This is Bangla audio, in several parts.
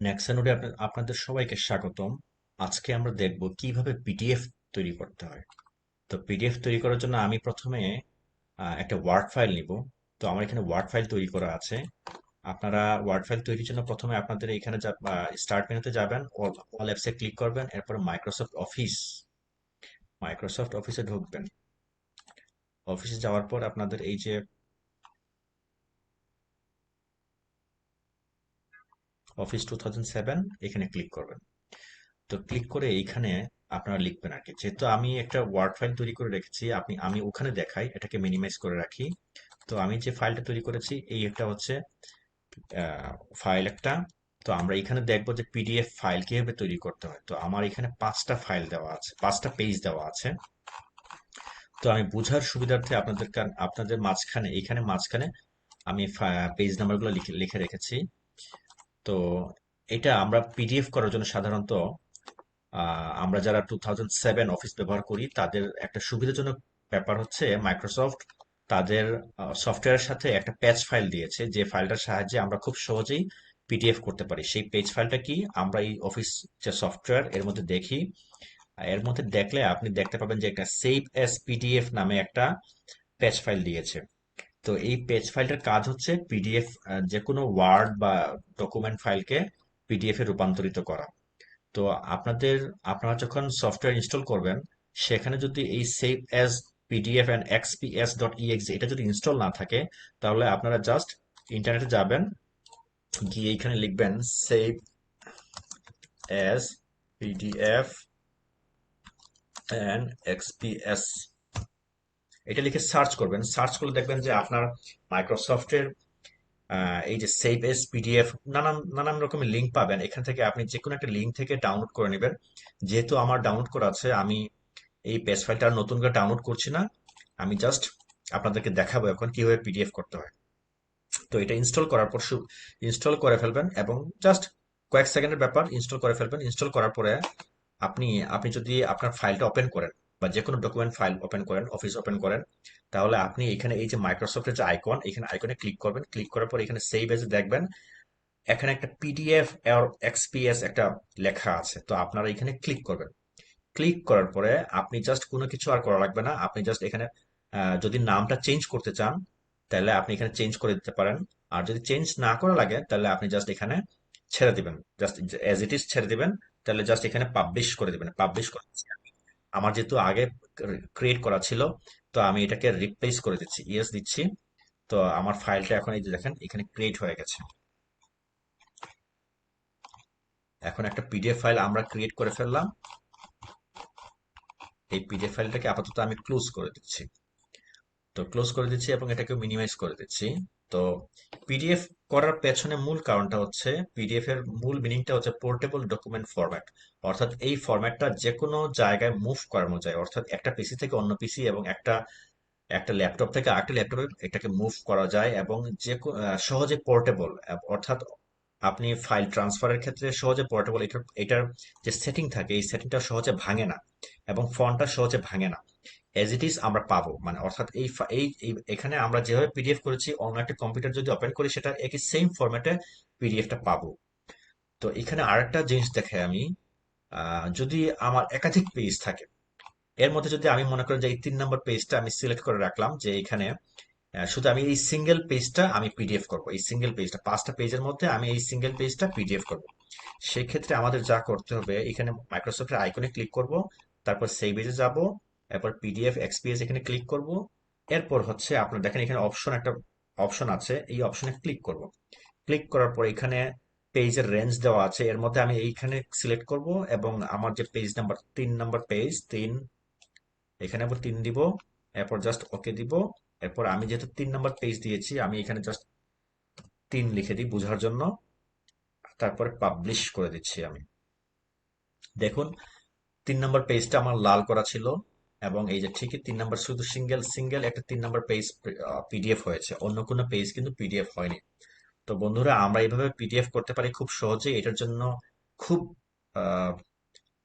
নেক্সট নোডে আপনাদের সবাইকে স্বাগতম। আজকে আমরা দেখব কিভাবে পিডিএফ তৈরি করতে হয়। তো পিডিএফ তৈরি করার জন্য আমি প্রথমে একটা ওয়ার্ড ফাইল নিব। তো আমার এখানে ওয়ার্ড ফাইল তৈরি করা আছে। আপনারা ওয়ার্ড ফাইল তৈরির জন্য প্রথমে আপনাদের এখানে স্টার্ট মেনুতে যাবেন, অল অ্যাপসে ক্লিক করবেন, এরপর মাইক্রোসফট অফিসে ঢুকবেন। অফিসে যাওয়ার পর আপনাদের এই যে অফিস 2007 এখানে ক্লিক করবেন। তো ক্লিক করে এইখানে আপনারা লিখবেন আর কি। যেহেতু আমি একটা ওয়ার্ড ফাইল তৈরি করে রেখেছি, আমি ওখানে দেখাই, এটাকে মিনিমাইজ করে রাখি। তো আমি যে ফাইলটা তৈরি করেছি এই একটা হচ্ছে ফাইল একটা। তো আমরা এখানে দেখবো যে পিডিএফ ফাইল কিভাবে তৈরি করতে হয়। তো আমার এখানে 5টা ফাইল দেওয়া আছে, 5টা পেজ দেওয়া আছে। তো আমি বোঝার সুবিধার্থে আপনাদের মাঝখানে আমি পেজ নাম্বারগুলো লিখে লিখে রেখেছি। তো এটা আমরা পিডিএফ করার জন্য সাধারণত আমরা যারা 2007 অফিস ব্যবহার করি তাদের একটা সুবিধাজনক ব্যাপার হচ্ছে মাইক্রোসফট তাদের সফটওয়্যারের সাথে একটা প্যাচ ফাইল দিয়েছে, যে ফাইলটার সাহায্যে আমরা খুব সহজেই পিডিএফ করতে পারি। সেই পেজ ফাইলটা কি আমরা এই অফিস যে সফটওয়্যার এর মধ্যে দেখি। এর মধ্যে দেখলে আপনি দেখতে পাবেন যে একটা সেভ এস পিডিএফ নামে একটা প্যাচ ফাইল দিয়েছে। তো এই পেজ ফাইলটার কাজ হচ্ছে পিডিএফ, যে কোনো ওয়ার্ড বা ডকুমেন্ট ফাইলকে পিডিএফ এ রূপান্তরিত করা। তো আপনারা যখন সফটওয়্যার ইনস্টল করবেন, সেখানে যদি এই save as PDF and XPS dot exe এটা যদি ইনস্টল না থাকে, তাহলে আপনারা জাস্ট ইন্টারনেটে যাবেন, গিয়ে এখানে লিখবেন save as PDF and XPS. এটা লিখে সার্চ করবেন। সার্চ করলে দেখবেন যে আপনার মাইক্রোসফটের এই যে সেভ এস পিডিএফ নানান নানান রকমের লিঙ্ক পাবেন। এখান থেকে আপনি যে কোনো একটা লিঙ্ক থেকে ডাউনলোড করে নেবেন। যেহেতু আমার ডাউনলোড করা আছে, আমি এই পেজ ফাইলটা আর নতুন করে ডাউনলোড করছি না। আমি জাস্ট আপনাদেরকে দেখাবো এখন কিভাবে পিডিএফ করতে হয়। তো এটা ইনস্টল করার পর ইনস্টল করে ফেলবেন এবং জাস্ট কয়েক সেকেন্ডের ব্যাপার, ইনস্টল করে ফেলবেন। ইনস্টল করার পরে আপনি আপনি যদি আপনার ফাইলটা ওপেন করেন বা যে কোনো ডকুমেন্ট ফাইল ওপেন করেন, অফিস ওপেন করেন, তাহলে আপনি এখানে এই যে মাইক্রোসফটের যে আইকন, এখানে আইকনে ক্লিক করবেন। ক্লিক করার পর এখানে সেভ এজে দেখবেন এখানে একটা পিডিএফ আর এক্সপিএস একটা লেখা আছে। তো আপনারা এখানে ক্লিক করবেন। ক্লিক করার পরে আপনি জাস্ট কোনো কিছু আর করা লাগবে না। আপনি জাস্ট এখানে যদি নামটা চেঞ্জ করতে চান, তাহলে আপনি এখানে চেঞ্জ করে দিতে পারেন। আর যদি চেঞ্জ না করা লাগে, তাহলে আপনি জাস্ট এখানে ছেড়ে দিবেন, জাস্ট এজ ইট ইজ ছেড়ে দিবেন। তাহলে জাস্ট এখানে পাবলিশ করে দিবেন। পাবলিশ করে দিচ্ছি আমি। আমার যেহেতু আগে ক্রিয়েট করা ছিল, তো আমি এটাকে রিপ্লেস করে দিচ্ছি, ইয়েস দিচ্ছি। তো আমার ফাইলটা এখন এই যে দেখেন এখানে ক্রিয়েট হয়ে গেছে। এখন একটা পিডিএফ ফাইল আমরা ক্রিয়েট করে ফেললাম। এই পিডিএফ ফাইলটাকে আপাতত আমি ক্লোজ করে দিচ্ছি। তো ক্লোজ করে দিচ্ছি এবং এটাকে মিনিমাইজ করে দিচ্ছি। তো পিডিএফ করার পেছনে মূল কারণটা হচ্ছে, পিডিএফ এর মূল মিনিংটা হচ্ছে পোর্টেবল ডকুমেন্ট ফরম্যাট। অর্থাৎ এই ফরম্যাটটা যে কোনো জায়গায় মুভ করানো যায়, অর্থাৎ একটা পিসি থেকে অন্য পিসি এবং একটা একটা ল্যাপটপ থেকে আরেকটা ল্যাপটপে এটাকে মুভ করা যায় এবং সহজে পোর্টেবল। অর্থাৎ আপনি ফাইল ট্রান্সফারের ক্ষেত্রে সহজে পোর্টেবল। এটার যে সেটিং থাকে এই সেটিংটা সহজে ভাঙে না এবং ফন্টটা সহজে ভাঙে না। এজ ইট ইজ আমরা পাবো, মানে অর্থাৎ এখানে আমরা যেভাবে পিডিএফ করেছি অন্য একটা কম্পিউটার যদি ওপেন করি, সেটা একই সেম ফরম্যাটে পিডিএফটা পাবো। তো এখানে আরেকটা জিনিস দেখে আমি, যদি আমার একাধিক পেজ থাকে, এর মধ্যে যদি আমি মনে করি যে এই 3 নম্বর পেজটা আমি সিলেক্ট করে রাখলাম, যে এখানে শুধু আমি এই সিঙ্গেল পেজটা আমি পিডিএফ করব, এই সিঙ্গেল পেজটা 5টা পেজের মধ্যে আমি এই সিঙ্গেল পেজটা পিডিএফ করব। সেক্ষেত্রে আমাদের যা করতে হবে, এখানে মাইক্রোসফটের আইকনে ক্লিক করব, তারপর সেই পেজে যাব, এরপর পিডিএফ এক্সপিএস এখানে ক্লিক করব। এরপর হচ্ছে আপনার দেখেন এখানে একটা অপশন আছে, এই অপশনে ক্লিক করব। ক্লিক করার পর এখানে পেজের রেঞ্জ দেওয়া আছে, এর মধ্যে আমি এইখানে সিলেক্ট করব এবং আমার যে পেজ নাম্বার 3 নম্বর পেজ, 3, এখানে আবার 3 দিব। এরপর জাস্ট ওকে দিব। এরপর আমি যেহেতু 3 নম্বর পেজ দিয়েছি, আমি এখানে জাস্ট 3 লিখে দিই বোঝার জন্য। তারপরে পাবলিশ করে দিচ্ছি আমি। দেখুন 3 নম্বর পেজটা আমার লাল করা ছিল এবং এই যে ঠিকই 3 নম্বর, শুধু সিঙ্গেল সিঙ্গেল একটা 3 নম্বর পেজ পিডিএফ হয়েছে, অন্য কোনো পেজ কিন্তু পিডিএফ হয়নি। তো বন্ধুরা, আমরা এইভাবে পিডিএফ করতে পারি খুব সহজেই। এটার জন্য খুব আহ,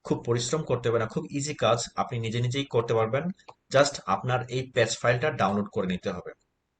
খুব পরিশ্রম করতে হবে না, খুব ইজি কাজ, আপনি নিজে নিজেই করতে পারবেন। জাস্ট আপনার এই পেজ ফাইলটা ডাউনলোড করে নিতে হবে।